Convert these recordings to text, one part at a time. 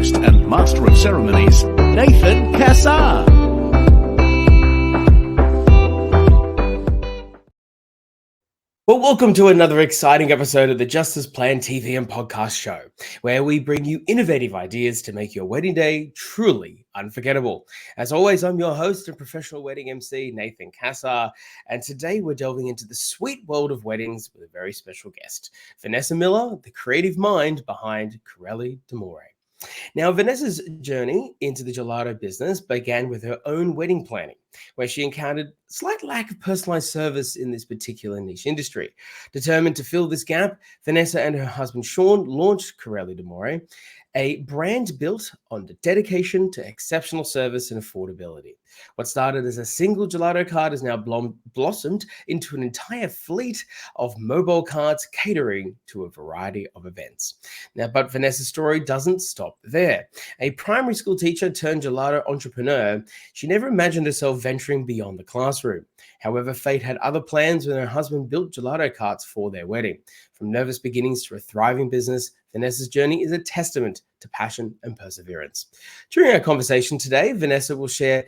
host and master of ceremonies, Nathan Cassar. Well, welcome to another exciting episode of the Justice Plan TV and podcast show, where we bring you innovative ideas to make your wedding day truly unforgettable. As always, I'm your host and professional wedding MC, Nathan Cassar, and today we're delving into the sweet world of weddings with a very special guest, Venessa Miller, the creative mind behind Carrelli D'Amore. Now, Vanessa's journey into the gelato business began with her own wedding planning, where she encountered slight lack of personalized service in this particular niche industry. Determined to fill this gap, Venessa and her husband Shaun launched Carrelli D'Amore, a brand built on the dedication to exceptional service and affordability. What started as a single gelato cart has now blossomed into an entire fleet of mobile carts catering to a variety of events. Now, but Vanessa's story doesn't stop there. A primary school teacher turned gelato entrepreneur, she never imagined herself venturing beyond the classroom. However, fate had other plans when her husband built gelato carts for their wedding. From nervous beginnings to a thriving business, Vanessa's journey is a testament to passion and perseverance. During our conversation today, Venessa will share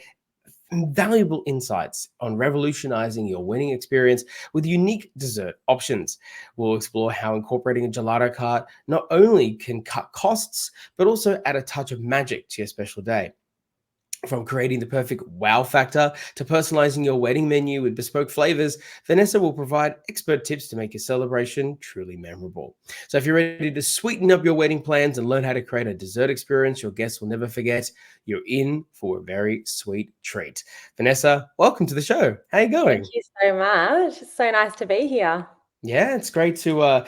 valuable insights on revolutionizing your wedding experience with unique dessert options. We'll explore how incorporating a gelato cart not only can cut costs, but also add a touch of magic to your special day. From creating the perfect wow factor to personalizing your wedding menu with bespoke flavors, Venessa will provide expert tips to make your celebration truly memorable. So if you're ready to sweeten up your wedding plans and learn how to create a dessert experience your guests will never forget, you're in for a very sweet treat. Vanessa, welcome to the show. How are you going? Thank you so much. It's so nice to be here. Yeah, it's great to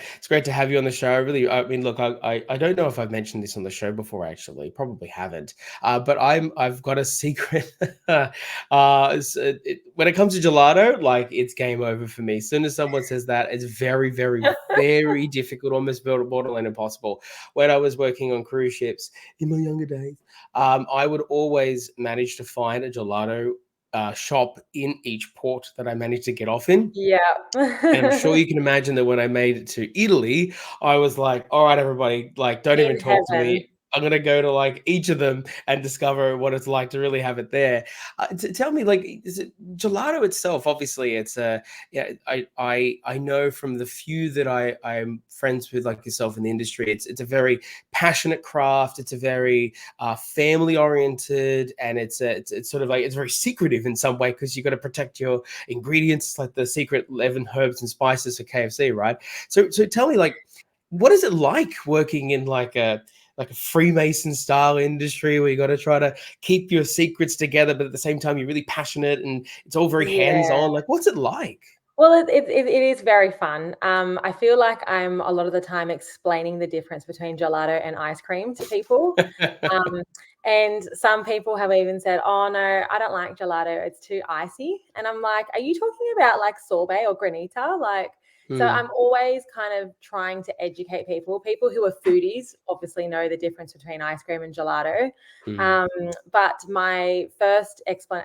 have you on the show. Really, I mean, look, I don't know if I've mentioned this on the show before. Actually, probably haven't. But I've got a secret. When it comes to gelato, like it's game over for me. As soon as someone says that, it's very, very, very difficult, almost borderline impossible. When I was working on cruise ships in my younger days, I would always manage to find a gelato shop in each port that I managed to get off in. Yeah. And I'm sure you can imagine that when I made it to Italy, I was like, all right, everybody, like, don't even In talk to heaven. me. I'm going to go to like each of them and discover what it's like to really have it there. Tell me, like, is it gelato itself? Obviously, it's yeah, I know from the few that I'm friends with, like yourself in the industry, it's a very passionate craft. It's a very family oriented, and it's sort of like, it's very secretive in some way because you got to protect your ingredients, like the secret 11 herbs and spices for KFC, right? So tell me, like, what is it like working in like a Freemason style industry where you got to try to keep your secrets together, but at the same time you're really passionate and it's all very hands on. Like, what's it like? Well, it is very fun. I feel like I'm a lot of the time explaining the difference between gelato and ice cream to people. And some people have even said, oh, no, I don't like gelato. It's too icy. And I'm like, are you talking about like sorbet or granita? Like, so I'm always kind of trying to educate people. People who are foodies obviously know the difference between ice cream and gelato. But my first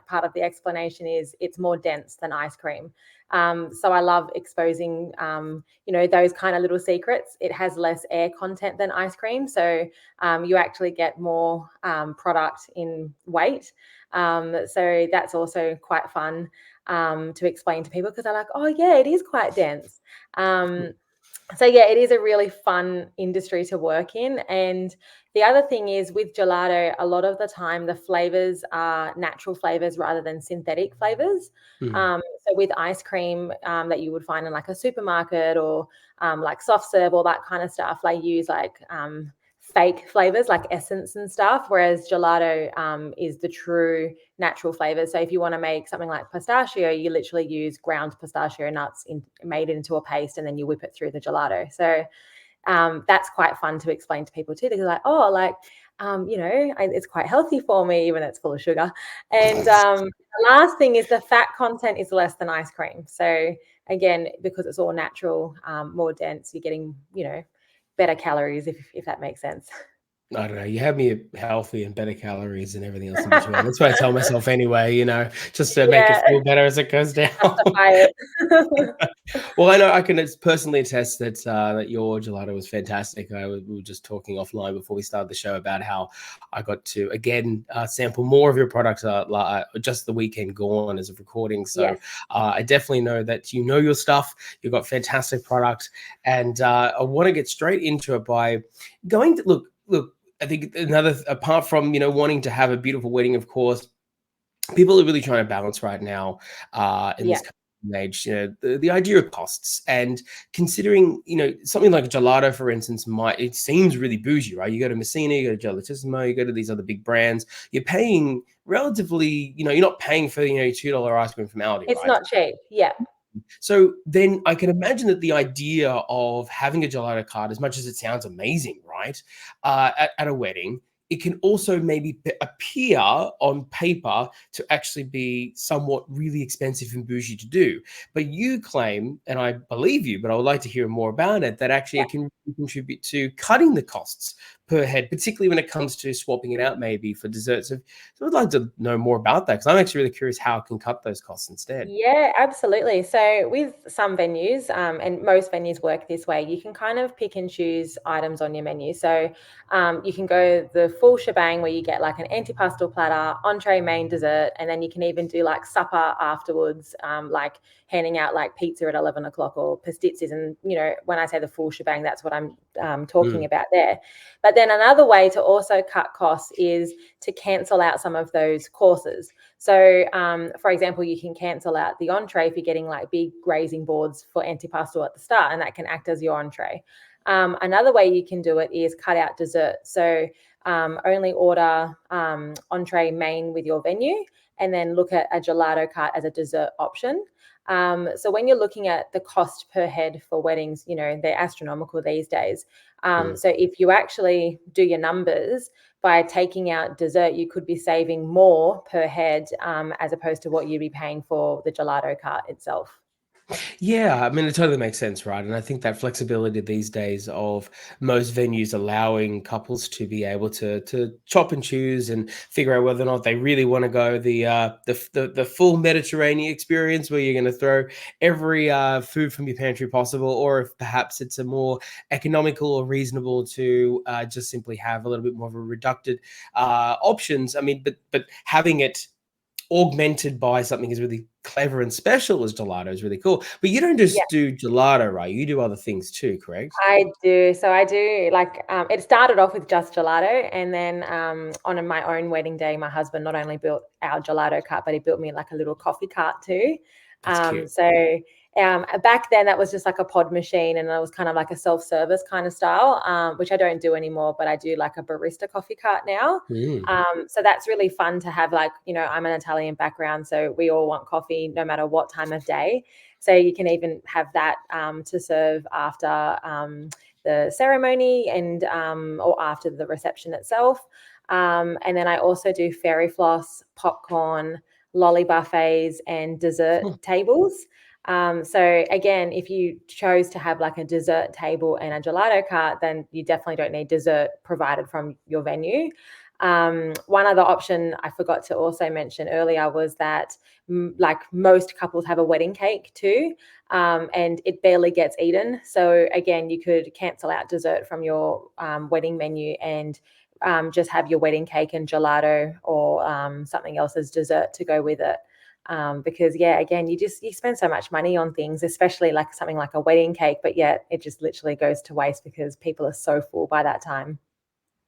part of the explanation is it's more dense than ice cream. So I love exposing, those kind of little secrets. It has less air content than ice cream. So you actually get more product in weight. So that's also quite fun to explain to people because they're like, oh, yeah, it is quite dense. So yeah, it is a really fun industry to work in. And the other thing is with gelato, a lot of the time the flavors are natural flavors rather than synthetic flavors. So with ice cream that you would find in like a supermarket or like soft serve, all that kind of stuff, they use like fake flavors like essence and stuff, whereas gelato is the true natural flavors. So if you want to make something like pistachio, you literally use ground pistachio nuts made into a paste and then you whip it through the gelato. So that's quite fun to explain to people too. They're like, oh, like, it's quite healthy for me, even though it's full of sugar. And the last thing is the fat content is less than ice cream. So again, because it's all natural, more dense, you're getting, better calories, if that makes sense. I don't know. You have me healthy and better calories and everything else in between. That's what I tell myself anyway, just to make it Yeah, feel better as it goes down. justify it. Well, I know I can personally attest that your gelato was fantastic. We were just talking offline before we started the show about how I got to again sample more of your products just the weekend gone as of recording. So Yes. I definitely know that you know your stuff. You've got fantastic products, and I want to get straight into it by going to look. I think another apart from wanting to have a beautiful wedding, of course, people are really trying to balance right now in Yeah. this age, the idea of costs and considering, something like gelato, for instance, it seems really bougie, right? You go to Messina, you go to Gelatissimo, you go to these other big brands, you're paying relatively, you're not paying for, $2 ice cream from Aldi, It's right? not cheap. Yeah. So then I can imagine that the idea of having a gelato cart, as much as it sounds amazing, right, at a wedding, it can also maybe appear on paper to actually be somewhat really expensive and bougie to do. But you claim, and I believe you, but I would like to hear more about it, that actually Yeah. it can really contribute to cutting the costs per head, particularly when it comes to swapping it out maybe for desserts. So I'd like to know more about that because I'm actually really curious how it can cut those costs instead. Yeah, absolutely. So with some venues, and most venues work this way, you can kind of pick and choose items on your menu. So you can go the full shebang where you get like an antipastel platter, entree, main, dessert, and then you can even do like supper afterwards, like handing out like pizza at 11 o'clock or pastizzis. And, when I say the full shebang, that's what I'm talking about there. But then another way to also cut costs is to cancel out some of those courses. So, for example, you can cancel out the entree if you're getting like big grazing boards for antipastel at the start, and that can act as your entree. Another way you can do it is cut out dessert. So, only order entree main with your venue, and then look at a gelato cart as a dessert option. So when you're looking at the cost per head for weddings, they're astronomical these days. So if you actually do your numbers, by taking out dessert, you could be saving more per head as opposed to what you'd be paying for the gelato cart itself. Yeah, I mean, it totally makes sense, right? And I think that flexibility these days of most venues allowing couples to be able to chop and choose and figure out whether or not they really want to go the full Mediterranean experience where you're going to throw every food from your pantry possible, or if perhaps it's a more economical or reasonable to just simply have a little bit more of a reducted options. I mean, but having it augmented by something is really clever and special as gelato is really cool. But you don't Yeah, just do gelato, right? You do other things too, correct? I do. So I do like it started off with just gelato, and then on my own wedding day, my husband not only built our gelato cart, but he built me like a little coffee cart too. That's cute. So back then that was just like a pod machine, and it was kind of like a self-service kind of style, which I don't do anymore, but I do like a barista coffee cart now. Mm. So that's really fun to have. Like, I'm an Italian background, so we all want coffee no matter what time of day. So you can even have that to serve after the ceremony and or after the reception itself. And then I also do fairy floss, popcorn, lolly buffets, and dessert Huh. tables. So again, if you chose to have like a dessert table and a gelato cart, then you definitely don't need dessert provided from your venue. One other option I forgot to also mention earlier was that like most couples have a wedding cake too, and it barely gets eaten. So again, you could cancel out dessert from your wedding menu and just have your wedding cake and gelato or something else as dessert to go with it. Because again, you spend so much money on things, especially like something like a wedding cake, but yet it just literally goes to waste because people are so full by that time.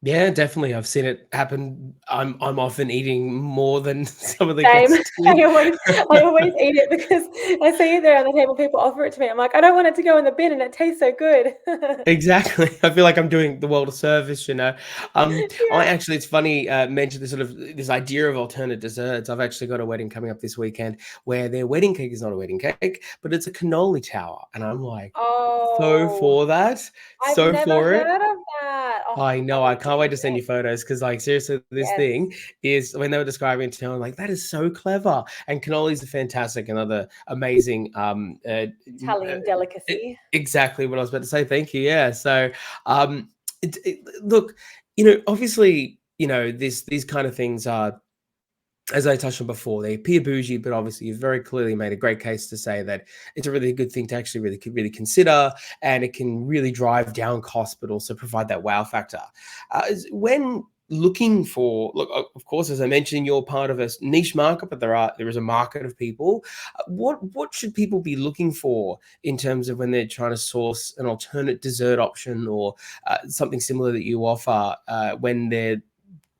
Yeah, definitely. I've seen it happen. I'm often eating more than some of the Same. guests do. I always eat it because I see it there on the table. People offer it to me. I'm like, I don't want it to go in the bin, and it tastes so good. Exactly. I feel like I'm doing the world a service. I Yeah. actually, it's funny, mentioned this idea of alternate desserts. I've actually got a wedding coming up this weekend where their wedding cake is not a wedding cake, but it's a cannoli tower. And I'm like, so Oh, for that, I've so never for it. heard of that. Oh, I that know. I looks can't wait to send amazing. you photos because, like, seriously, this Yes, thing is when they were describing it to me, I'm like, that is so clever. And cannolis are fantastic. Another amazing, Italian delicacy. exactly what I was about to say. Thank you. Yeah. So, look. Obviously, these kind of things are, as I touched on before, they appear bougie, but obviously you've very clearly made a great case to say that it's a really good thing to actually really consider, and it can really drive down costs, but also provide that wow factor. When looking for, look, of course, as I mentioned, you're part of a niche market, but there is a market of people. What should people be looking for in terms of when they're trying to source an alternate dessert option or something similar that you offer when they're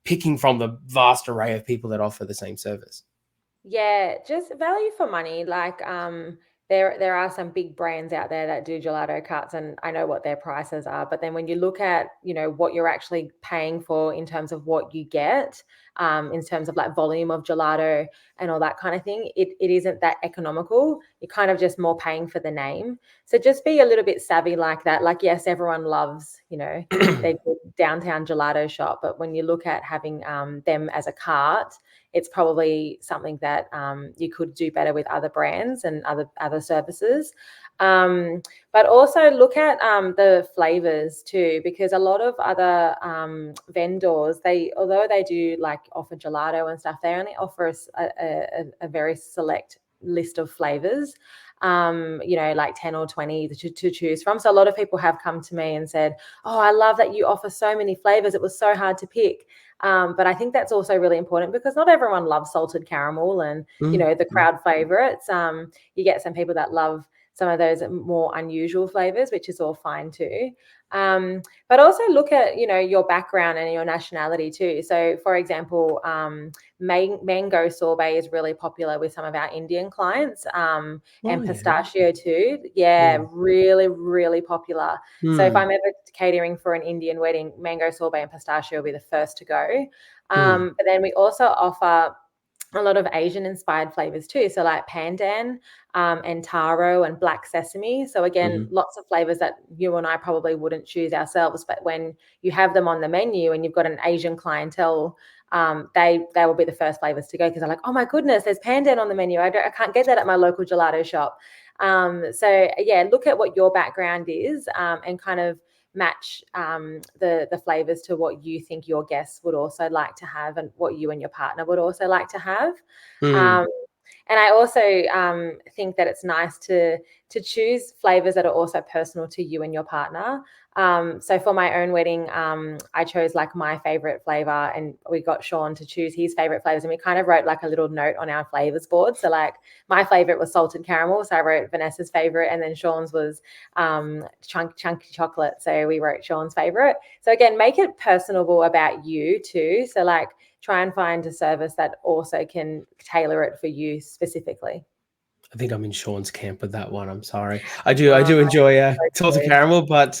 picking from the vast array of people that offer the same service? Yeah, just value for money. Like, there are some big brands out there that do gelato cuts, and I know what their prices are. But then when you look at, what you're actually paying for in terms of what you get, in terms of like volume of gelato and all that kind of thing, it isn't that economical. You're kind of just more paying for the name. So just be a little bit savvy like that. Like, yes, everyone loves, their good downtown gelato shop, but when you look at having them as a cart, it's probably something that you could do better with other brands and other services. But also look at the flavors too, because a lot of other vendors, although they do like offer gelato and stuff, they only offer us a very select list of flavors, like 10 or 20 to choose from. So a lot of people have come to me and said, oh, I love that you offer so many flavors. It was so hard to pick. But I think that's also really important because not everyone loves salted caramel and, the crowd favorites. You get some people that love some of those more unusual flavors, which is all fine too. But also look at, your background and your nationality too. So for example, mango sorbet is really popular with some of our Indian clients, and pistachio too. Yeah, really, really popular. So if I'm ever catering for an Indian wedding, mango sorbet and pistachio will be the first to go. But then we also offer a lot of Asian inspired flavors too. So like pandan, and taro and black sesame. So again, lots of flavors that you and I probably wouldn't choose ourselves, but when you have them on the menu and you've got an Asian clientele, they will be the first flavors to go because they're like, oh my goodness, there's pandan on the menu. I can't get that at my local gelato shop. So yeah, look at what your background is, and kind of match the flavors to what you think your guests would also like to have and what you and your partner would also like to have. And I also think that it's nice to choose flavors that are also personal to you and your partner. So for my own wedding, I chose like my favorite flavor, and we got Shaun to choose his favorite flavors, and we kind of wrote like a little note on our flavors board. So like my favorite was salted caramel, so I wrote Vanessa's favorite, and then Shaun's was chunky chocolate, so we wrote Shaun's favorite. So again, make it personable about you too. So like try and find a service that also can tailor it for you specifically. I think I'm in Shaun's camp with that one. I'm sorry. I do enjoy salted caramel, but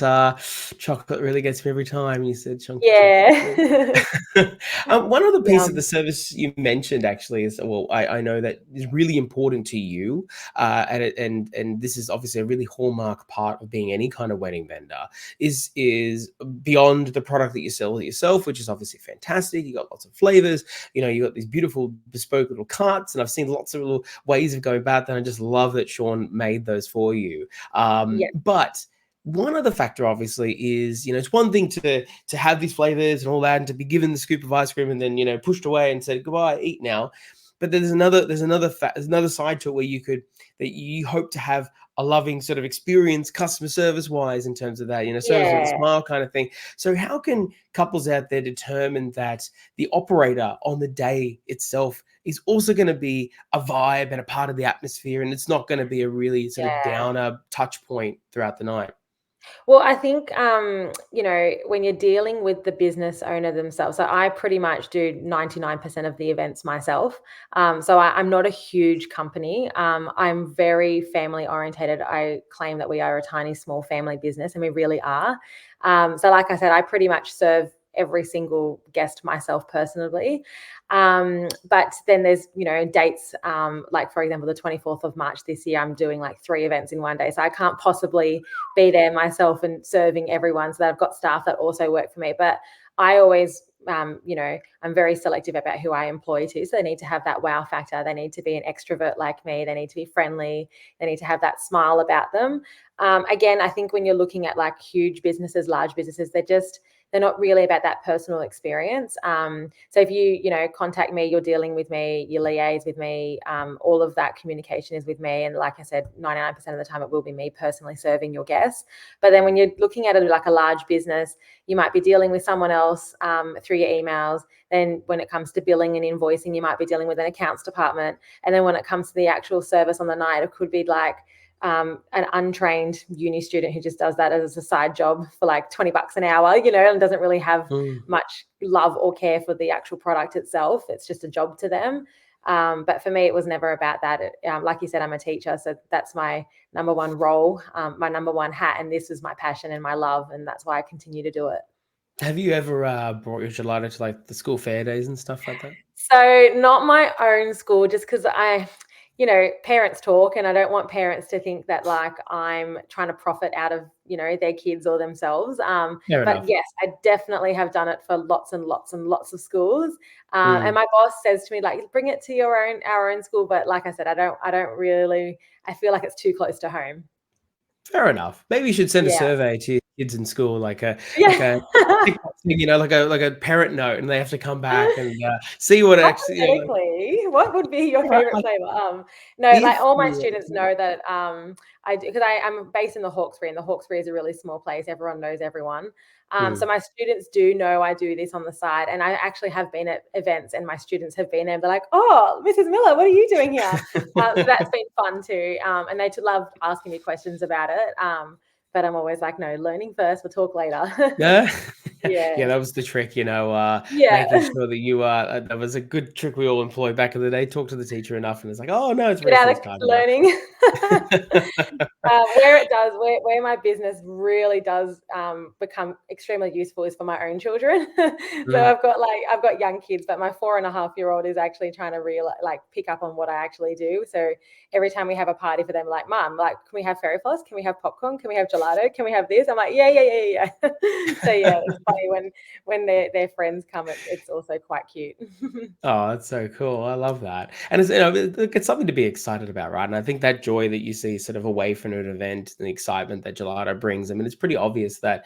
chocolate really gets me every time. You said chunky Yeah. chocolate. One other piece of Yum. the service you mentioned actually is, well, I know that is really important to you, and this is obviously a really hallmark part of being any kind of wedding vendor, is beyond the product that you sell yourself, which is obviously fantastic. You got lots of flavors. You got these beautiful bespoke little carts, and I've seen lots of little ways of going about that. I just love that Shaun made those for you. Yeah. But one other factor, obviously, is it's one thing to have these flavors and all that, and to be given the scoop of ice cream and then pushed away and said goodbye, eat now. But there's another side to it where you hope to have a loving sort of experience, customer service wise, in terms of that, service with a smile kind of thing. So how can couples out there determine that the operator on the day itself is also going to be a vibe and a part of the atmosphere, and it's not going to be a really sort of downer touch point throughout the night? Well, I think, when you're dealing with the business owner themselves, so I pretty much do 99% of the events myself. So I'm not a huge company. I'm very family orientated. I claim that we are a tiny, small family business, and we really are. So like I said, I pretty much serve every single guest myself personally. But then there's, dates, like for example, the 24th of March this year, I'm doing like 3 events in one day. So I can't possibly be there myself and serving everyone. So that I've got staff that also work for me. But I always, I'm very selective about who I employ too. So they need to have that wow factor. They need to be an extrovert like me. They need to be friendly. They need to have that smile about them. Again, I think when you're looking at like huge businesses, large businesses, they're not really about that personal experience. So if you know, contact me, you're dealing with me, you liaise with me, all of that communication is with me. And like I said, 99% of the time it will be me personally serving your guests. But then when you're looking at it like a large business, you might be dealing with someone else through your emails. Then when it comes to billing and invoicing, you might be dealing with an accounts department. And then when it comes to the actual service on the night, it could be like an untrained uni student who just does that as a side job for like $20 an hour, you know, and doesn't really have much love or care for the actual product itself. It's just a job to them. But for me, it was never about that. Like you said, I'm a teacher, so that's my number one role, my number one hat, and this is my passion and my love, and that's why I continue to do it. Have you ever brought your gelato to like the school fair days and stuff like that? So not my own school, just because you know, parents talk, and I don't want parents to think that like I'm trying to profit out of, you know, their kids or themselves. But yes, I definitely have done it for lots and lots and lots of schools. And my boss says to me, like, bring it to our own school. But like I said, I don't really, I feel like it's too close to home. Fair enough. Maybe you should send a survey to your kids in school, like a you know, like a parent note, and they have to come back and see what actually. You know, like, what would be your favorite flavor? No, like all my students know that I do, because I'm based in the Hawkesbury, and the Hawkesbury is a really small place. Everyone knows everyone. So my students do know I do this on the side, and I actually have been at events, and my students have been there. They're like, "Oh, Mrs. Miller, what are you doing here?" So that's been fun too, and they love asking me questions about it. But I'm always like, "No, learning first. We'll talk later." Yeah, that was the trick, you know, Yeah. making sure that you that was a good trick we all employed back in the day. Talk to the teacher enough, and it's like, oh no, it's Get out of recess time now. learning. Where it does, where my business really does become extremely useful is for my own children. So I've got young kids, but my 4.5-year-old is actually trying to pick up on what I actually do. So every time we have a party for them, like, Mum, like, can we have fairy floss? Can we have popcorn? Can we have gelato? Can we have this? I'm like, yeah. So yeah, it's funny when their friends come. It's also quite cute. Oh, that's so cool. I love that. And it's, you know, it's something to be excited about, right? And I think that joy that you see sort of away from an event and the excitement that gelato brings, I mean, it's pretty obvious that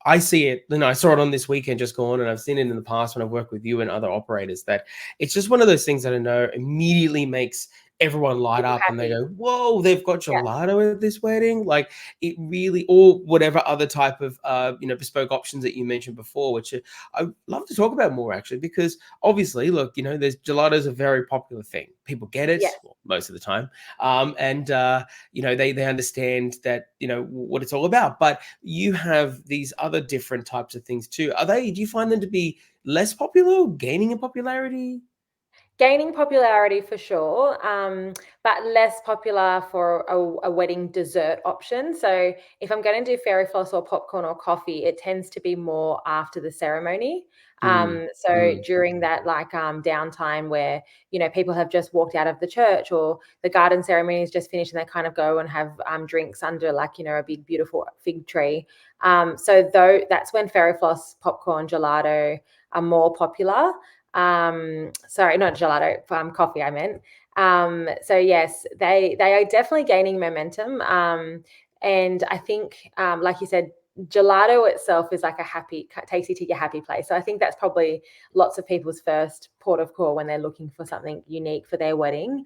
I see it, you know, I saw it on this weekend just gone, and I've seen it in the past when I've worked with you and other operators, that it's just one of those things that I know immediately makes everyone light up and they go, whoa, they've got gelato at this wedding. Like, it really, or whatever other type of, you know, bespoke options that you mentioned before, which I'd love to talk about more actually, because obviously, look, you know, gelato is a very popular thing. People get it well, most of the time. And you know, they understand that, you know, what it's all about, but you have these other different types of things too. Do you find them to be less popular, gaining in popularity? Gaining popularity for sure, but less popular for a wedding dessert option. So if I'm going to do fairy floss or popcorn or coffee, it tends to be more after the ceremony. During that downtime where, you know, people have just walked out of the church, or the garden ceremony is just finished, and they kind of go and have drinks under, like, you know, a big beautiful fig tree. That's when fairy floss, popcorn, gelato are more popular. Sorry, not gelato, coffee I meant. So yes, they are definitely gaining momentum. And I think, like you said, gelato itself is like takes you to your happy place. So I think that's probably lots of people's first port of call when they're looking for something unique for their wedding.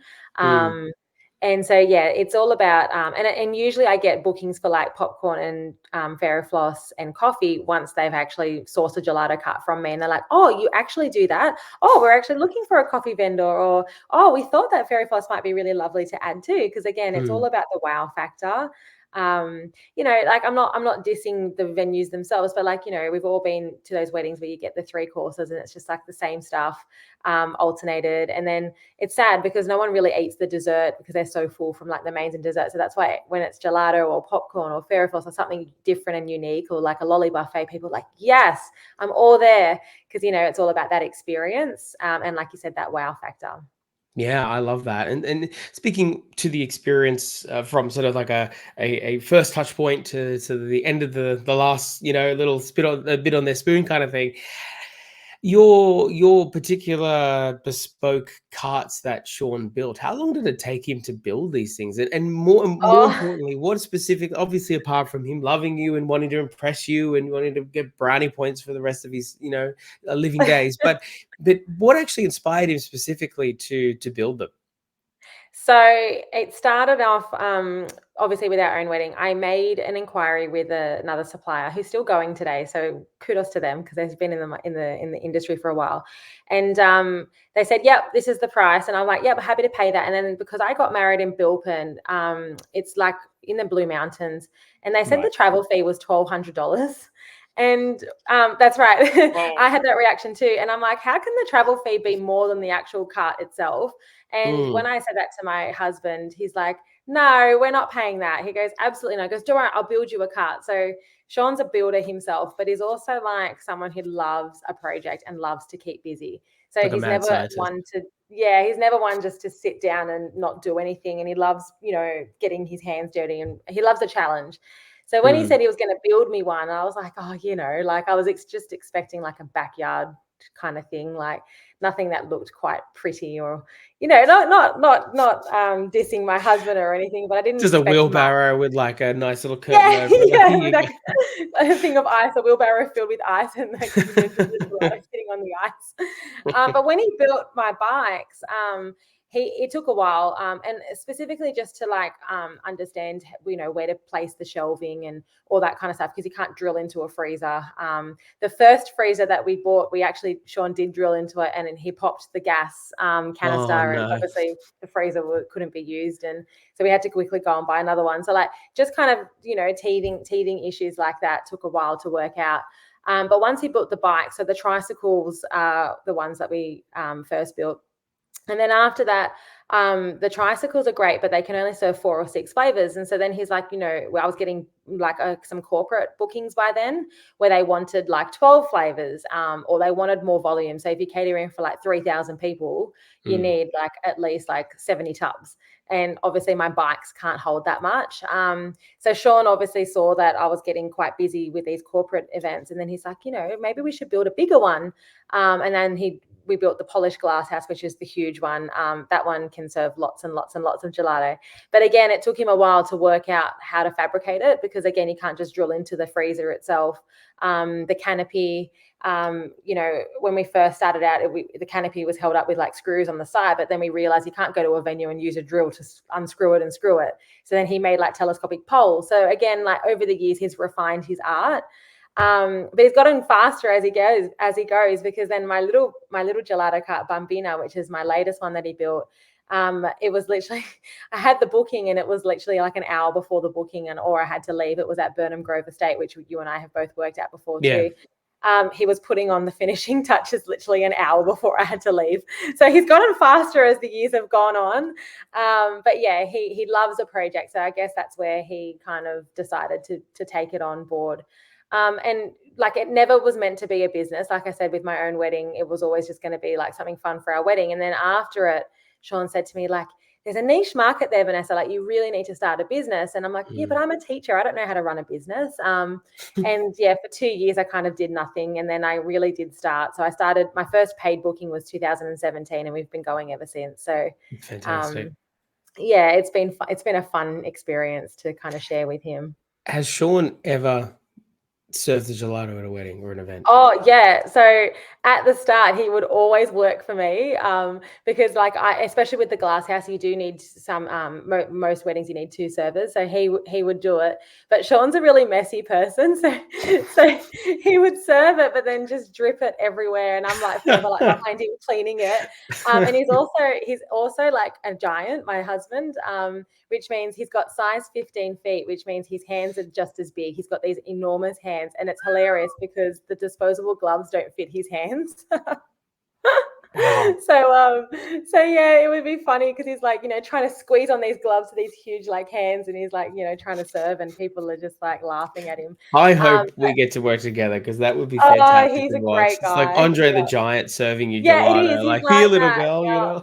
And so, yeah, it's all about, and usually I get bookings for like popcorn and fairy floss and coffee once they've actually sourced a gelato cart from me. And they're like, oh, you actually do that? Oh, we're actually looking for a coffee vendor. Or, oh, we thought that fairy floss might be really lovely to add too. Because again, it's all about the wow factor. You know, like, I'm not dissing the venues themselves, but like, you know, we've all been to those weddings where you get the 3 courses and it's just like the same stuff alternated. And then it's sad because no one really eats the dessert because they're so full from like the mains and desserts. So that's why when it's gelato or popcorn or fairy floss or something different and unique, or like a lolly buffet, people are like, yes, I'm all there. Because, you know, it's all about that experience. And like you said, that wow factor. Yeah, I love that. And speaking to the experience from sort of like a first touch point to the end of the last, you know, little a bit on their spoon kind of thing. Your particular bespoke carts that Shaun built, how long did it take him to build these things? And more Oh, importantly, what specific, obviously apart from him loving you and wanting to impress you and wanting to get brownie points for the rest of his, living days, but what actually inspired him specifically to build them? so it started off obviously with our own wedding. I made an inquiry with another supplier who's still going today. So kudos to them because they've been in the industry for a while. And they said, "Yep, this is the price." And I'm like, "Yep, happy to pay that." And then because I got married in Bilpin, it's like in the Blue Mountains, and they said the Right. travel fee was $1,200. And that's right. I had that reaction too. And I'm like, how can the travel fee be more than the actual cart itself? And when Mm, I said that to my husband, he's like, "No, we're not paying that." He goes, "Absolutely not." He goes, "Don't worry, I'll build you a cart." So Shaun's a builder himself, but he's also like someone who loves a project and loves to keep busy. So like a he's mad never scientist. one to, yeah, he's never one just to sit down and not do anything. And he loves, getting his hands dirty and he loves a challenge. So when he Mm. said he was going to build me one, I was like, oh, like I was just expecting like a backyard kind of thing, like nothing that looked quite pretty or not dissing my husband or anything, but I didn't Just a expect much. wheelbarrow with like a nice little curtain Yeah, over it. Like, yeah, here you like go. a thing of ice, a wheelbarrow filled with ice, and like the gelato sitting on the ice. But when he built my bikes, it took a while, and specifically just to like understand, where to place the shelving and all that kind of stuff because you can't drill into a freezer. The first freezer that we bought, Shaun did drill into it, and then he popped the gas Oh canister, and no. obviously the freezer couldn't be used, and so we had to quickly go and buy another one. So like just kind of teething issues like that took a while to work out. But once he built the bike, so the tricycles are the ones that we first built. And then after that, the tricycles are great, but they can only serve 4 or 6 flavors. And so then he's like, I was getting like some corporate bookings by then where they wanted like 12 flavors, or they wanted more volume. So if you're catering for like 3,000 people, you Mm. need like at least like 70 tubs. And obviously my bikes can't hold that much. So Shaun obviously saw that I was getting quite busy with these corporate events. And then he's like, maybe we should build a bigger one. And then we built the polished glass house, which is the huge one. That one can serve lots and lots and lots of gelato. But again, it took him a while to work out how to fabricate it because again, you can't just drill into the freezer itself. The canopy, when we first started out, the canopy was held up with like screws on the side, but then we realized you can't go to a venue and use a drill to unscrew it and screw it. So then he made like telescopic poles. So again, like over the years, he's refined his art. But he's gotten faster as he goes because then my little gelato cart Bambina, which is my latest one that he built, it was literally I had the booking and it was literally like an hour before the booking or I had to leave. It was at Burnham Grove Estate, which you and I have both worked at before Yeah. too. He was putting on the finishing touches literally an hour before I had to leave. So he's gotten faster as the years have gone on. But yeah, he loves a project. So I guess that's where he kind of decided to take it on board. And like it never was meant to be a business. Like I said, with my own wedding, it was always just going to be like something fun for our wedding. And then after it, Shaun said to me, like, there's a niche market there, Venessa. Like, you really need to start a business. And I'm like, yeah, but Mm. I'm a teacher. I don't know how to run a business. And yeah, for 2 years, I kind of did nothing. And then I really did start. So I started, my first paid booking was 2017, and we've been going ever since. So, Fantastic. um, yeah, it's been a fun experience to kind of share with him. Has Shaun ever served the gelato at a wedding or an event? Oh yeah. So at the start, he would always work for me because, like, especially with the glass house, you do need some. Most weddings, you need 2 servers, so he would do it. But Shaun's a really messy person, so he would serve it, but then just drip it everywhere, and I'm like forever like behind him cleaning it. And he's also like a giant, my husband. Which means he's got size 15 feet, which means his hands are just as big. He's got these enormous hands, and it's hilarious because the disposable gloves don't fit his hands. Wow. So yeah, it would be funny because he's like, trying to squeeze on these gloves to these huge like hands, and he's like, trying to serve, and people are just like laughing at him. I Um, hope we get to work together because that would be oh, fantastic he's to a watch. great It's like guy. Andre the Yeah, Giant serving you yeah, it is. gelato. He's Like, here, like little that. girl, Yeah.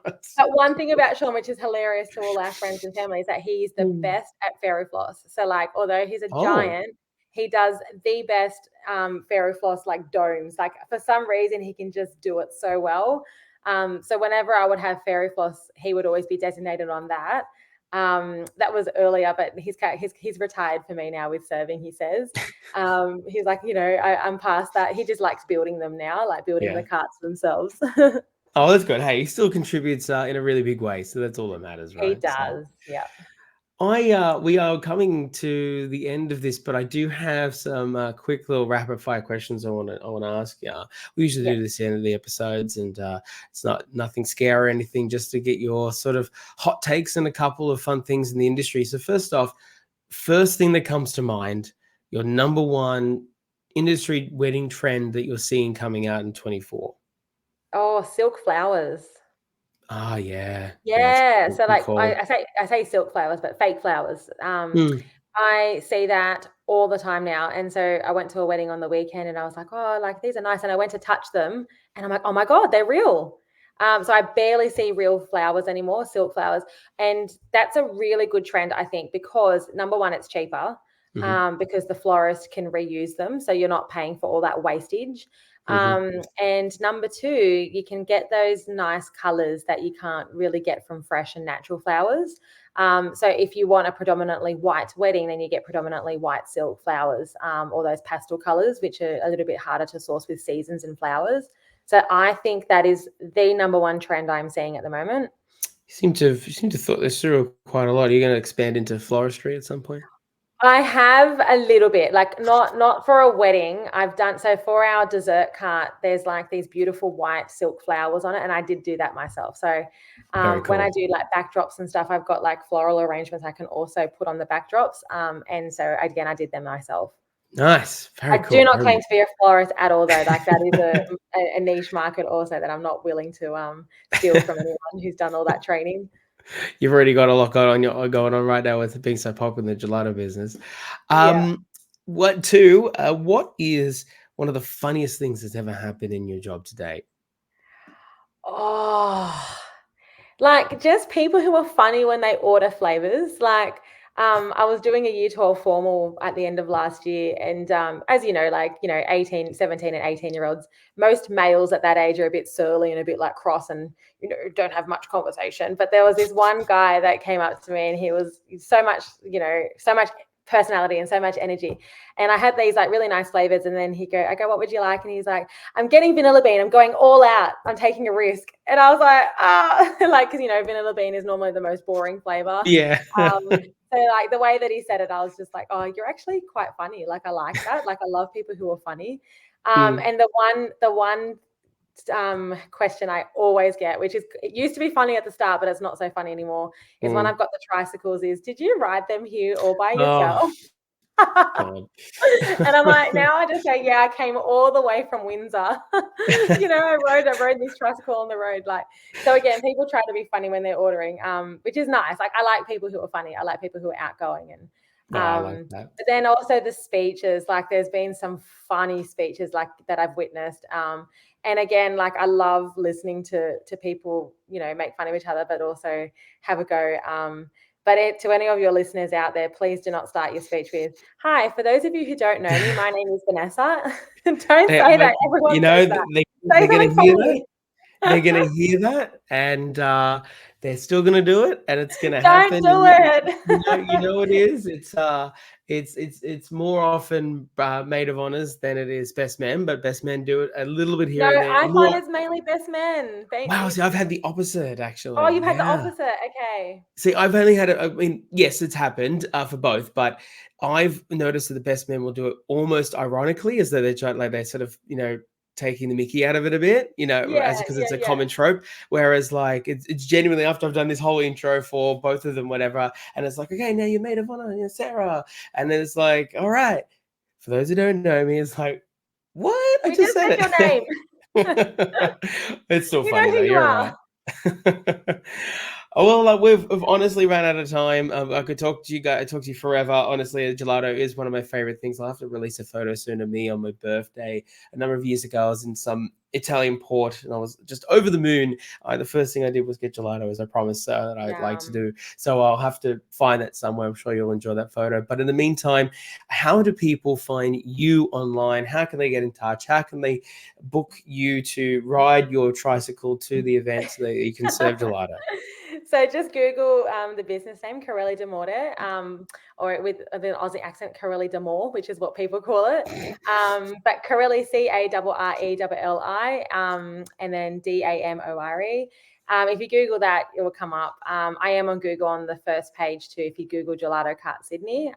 It's But so one thing cool. about Shaun, which is hilarious to all our friends and family, is that he's the Mm. best at fairy floss. So, like, although he's a Oh, giant, he does the best fairy floss like domes. Like for some reason, he can just do it so well. So whenever I would have fairy floss, he would always be designated on that. That was earlier, but he's retired for me now with serving, he says. He's like, I'm past that. He just likes building them now, like building the carts themselves. Oh, that's good. Hey, he still contributes in a really big way, so that's all that matters, right? He does, yeah. We are coming to the end of this, but I do have some quick little rapid fire questions I want to ask you. We usually do this at the end of the episodes, and it's nothing scary or anything, just to get your sort of hot takes and a couple of fun things in the industry. So first off, first thing that comes to mind, your number one industry wedding trend that you're seeing coming out in 24. Oh, silk flowers. Oh yeah. Yeah. So like cool. I say silk flowers, but fake flowers. I see that all the time now. And so I went to a wedding on the weekend and I was like, oh, like these are nice. And I went to touch them and I'm like, oh my God, they're real. So I barely see real flowers anymore, silk flowers. And that's a really good trend, I think, because number one, it's cheaper. Because the florist can reuse them. So you're not paying for all that wastage. And number two, you can get those nice colors that you can't really get from fresh and natural flowers. So if you want a predominantly white wedding, then you get predominantly white silk flowers, or those pastel colors, which are a little bit harder to source with seasons and flowers. So I think that is the number one trend I'm seeing at the moment. You seem to have thought this through quite a lot. Are you going to expand into floristry at some point? I have a little bit, like not for a wedding. I've done so for our dessert cart. There's like these beautiful white silk flowers on it, and I did do that myself. So Cool. when I do like backdrops and stuff, I've got like floral arrangements I can also put on the backdrops. And so again, I did them myself. Nice, very cool. I do not claim to be a florist at all, though. Like that is a niche market also that I'm not willing to steal from anyone who's done all that training. You've already got a lot going on right now with it being so popular in the gelato business. What is one of the funniest things that's ever happened in your job to date? Oh, like just people who are funny when they order flavors. Like I was doing a year 12 formal at the end of last year. And as you know, 17 and 18-year-olds, most males at that age are a bit surly and a bit like cross and, don't have much conversation. But there was this one guy that came up to me and he was so much personality and so much energy. And I had these like really nice flavors. And then I go, what would you like? And he's like, I'm getting vanilla bean. I'm going all out. I'm taking a risk. And I was like, because, vanilla bean is normally the most boring flavor. Yeah. So like the way that he said it, I was just like, oh, you're actually quite funny. Like I like that. Like I love people who are funny. And the one question I always get, which is, it used to be funny at the start, but it's not so funny anymore, is when I've got the tricycles, is, did you ride them here all by yourself? And I'm like, now I just say, yeah, I came all the way from Windsor. I rode this tricycle on the road. Like, so again, people try to be funny when they're ordering, which is nice. Like I like people who are funny. I like people who are outgoing. And I like that. But then also the speeches, like there's been some funny speeches like that I've witnessed. And again, like I love listening to people, make fun of each other, but also have a go. But to any of your listeners out there, please do not start your speech with, hi, for those of you who don't know me, my name is Venessa. Don't say that. Everyone says that. They're going to hear that. They're going to hear that, and they're still going to do it, and it's going to happen. Don't do it. You know what it is? It's more often maid of honors than it is best men, but best men do it a little bit here and there. I find it's mainly best men. Wow, see, I've had the opposite actually. Oh, you've had the opposite. Okay. See, I've only had yes, it's happened for both, but I've noticed that the best men will do it almost ironically, as though they're sort of, taking the mickey out of it a bit, because it's a common trope. Whereas like it's genuinely, after I've done this whole intro for both of them, whatever, and it's like, okay, now you're maid of honor, Sarah, and then it's like, all right, for those who don't know me, it's like, what? I just said your name. It's still funny though. You're right. Oh, well, we've honestly ran out of time. I could talk to you forever. Honestly, gelato is one of my favorite things. I'll have to release a photo soon of me on my birthday a number of years ago. I was in some Italian port, and I was just over the moon. The first thing I did was get gelato, as I promised that I'd like to do. So I'll have to find that somewhere. I'm sure you'll enjoy that photo. But in the meantime, how do people find you online? How can they get in touch? How can they book you to ride your tricycle to the event so that you can serve gelato? So just Google the business name, Carrelli D'Amore, or with the Aussie accent, Carrelli D'Amore, which is what people call it. But Carrelli, Carrelli, and then Damore. If you Google that, it will come up. I am on Google on the first page too. If you Google Gelato Cart Sydney,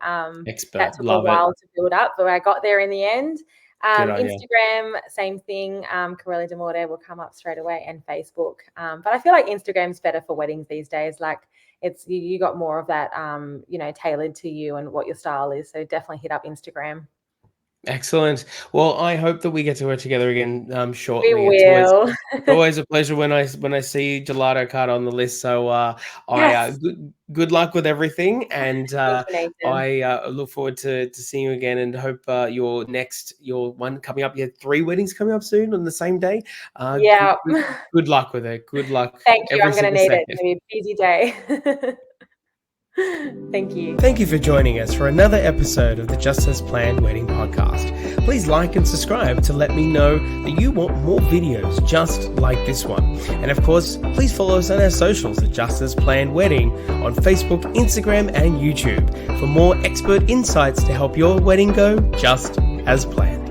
Expert. that took Love a while it. to build up, but I got there in the end. Instagram, You. same thing. Carrelli D'Amore will come up straight away, and Facebook. But I feel like Instagram's better for weddings these days. Like it's you got more of that, tailored to you and what your style is. So definitely hit up Instagram. Excellent. Well, I hope that we get to work together again shortly. We will. It's always a pleasure when I see Gelato Cart on the list. So Yes. good luck with everything, and Thank you, Nathan. I look forward to seeing you again, and hope your one coming up. You have 3 weddings coming up soon on the same day. Yeah. Good luck with it. Good luck. Thank you. I'm going to need second. it. It's going to be a busy day. Thank you. Thank you for joining us for another episode of the Just As Planned Wedding Podcast. Please like and subscribe to let me know that you want more videos just like this one. And of course, please follow us on our socials at Just As Planned Wedding on Facebook, Instagram, and YouTube for more expert insights to help your wedding go just as planned.